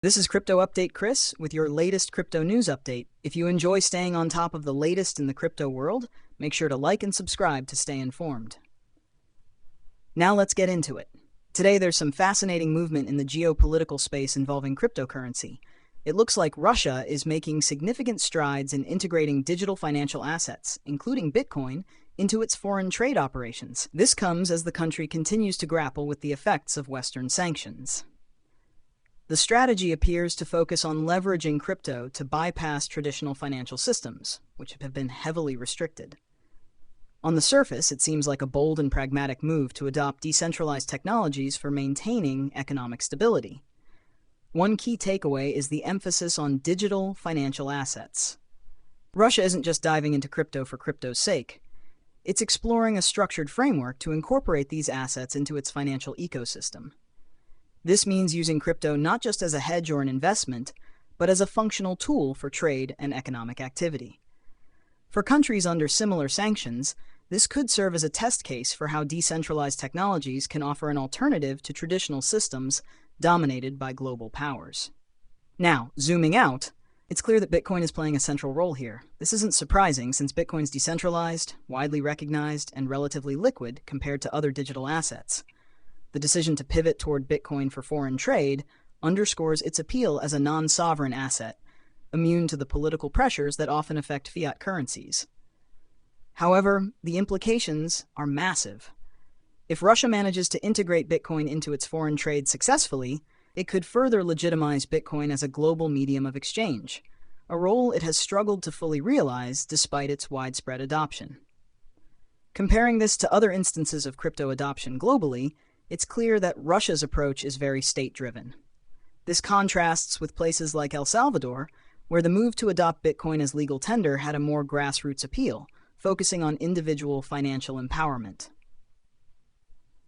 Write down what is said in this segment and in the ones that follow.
This is Crypto Update Chris with your latest crypto news update. If you enjoy staying on top of the latest in the crypto world, make sure to like and subscribe to stay informed. Now let's get into it. Today there's some fascinating movement in the geopolitical space involving cryptocurrency. It looks like Russia is making significant strides in integrating digital financial assets, including Bitcoin, into its foreign trade operations. This comes as the country continues to grapple with the effects of Western sanctions. The strategy appears to focus on leveraging crypto to bypass traditional financial systems, which have been heavily restricted. On the surface, it seems like a bold and pragmatic move to adopt decentralized technologies for maintaining economic stability. One key takeaway is the emphasis on digital financial assets. Russia isn't just diving into crypto for crypto's sake. It's exploring a structured framework to incorporate these assets into its financial ecosystem. This means using crypto not just as a hedge or an investment, but as a functional tool for trade and economic activity. For countries under similar sanctions, this could serve as a test case for how decentralized technologies can offer an alternative to traditional systems dominated by global powers. Now, zooming out, it's clear that Bitcoin is playing a central role here. This isn't surprising since Bitcoin's decentralized, widely recognized, and relatively liquid compared to other digital assets. The decision to pivot toward Bitcoin for foreign trade underscores its appeal as a non-sovereign asset, immune to the political pressures that often affect fiat currencies. However, the implications are massive. If Russia manages to integrate Bitcoin into its foreign trade successfully, it could further legitimize Bitcoin as a global medium of exchange, a role it has struggled to fully realize despite its widespread adoption. Comparing this to other instances of crypto adoption globally, it's clear that Russia's approach is very state-driven. This contrasts with places like El Salvador, where the move to adopt Bitcoin as legal tender had a more grassroots appeal, focusing on individual financial empowerment.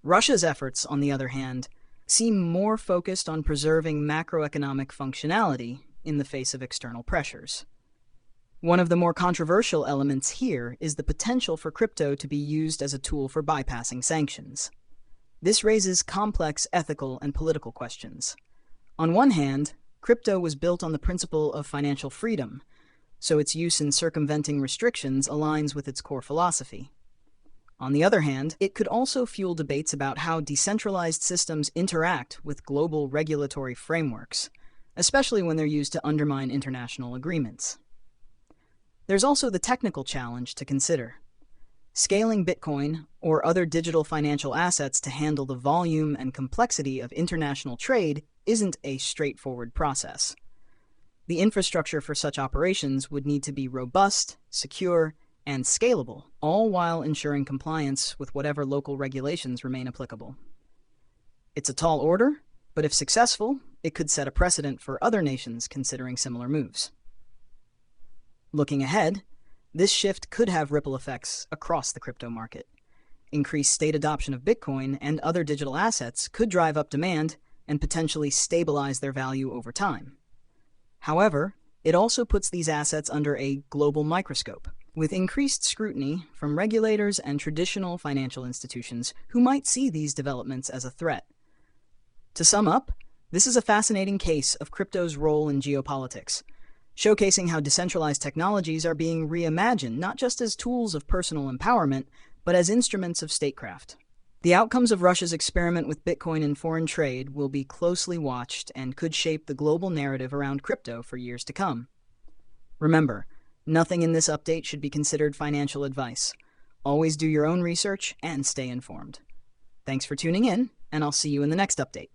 Russia's efforts, on the other hand, seem more focused on preserving macroeconomic functionality in the face of external pressures. One of the more controversial elements here is the potential for crypto to be used as a tool for bypassing sanctions. This raises complex ethical and political questions. On one hand, crypto was built on the principle of financial freedom, so its use in circumventing restrictions aligns with its core philosophy. On the other hand, it could also fuel debates about how decentralized systems interact with global regulatory frameworks, especially when they're used to undermine international agreements. There's also the technical challenge to consider. Scaling Bitcoin or other digital financial assets to handle the volume and complexity of international trade isn't a straightforward process. The infrastructure for such operations would need to be robust, secure, and scalable, all while ensuring compliance with whatever local regulations remain applicable. It's a tall order, but if successful, it could set a precedent for other nations considering similar moves. Looking ahead, this shift could have ripple effects across the crypto market. Increased state adoption of Bitcoin and other digital assets could drive up demand and potentially stabilize their value over time. However, it also puts these assets under a global microscope, with increased scrutiny from regulators and traditional financial institutions who might see these developments as a threat. To sum up, this is a fascinating case of crypto's role in geopolitics, showcasing how decentralized technologies are being reimagined not just as tools of personal empowerment, but as instruments of statecraft. The outcomes of Russia's experiment with Bitcoin in foreign trade will be closely watched and could shape the global narrative around crypto for years to come. Remember, nothing in this update should be considered financial advice. Always do your own research and stay informed. Thanks for tuning in, and I'll see you in the next update.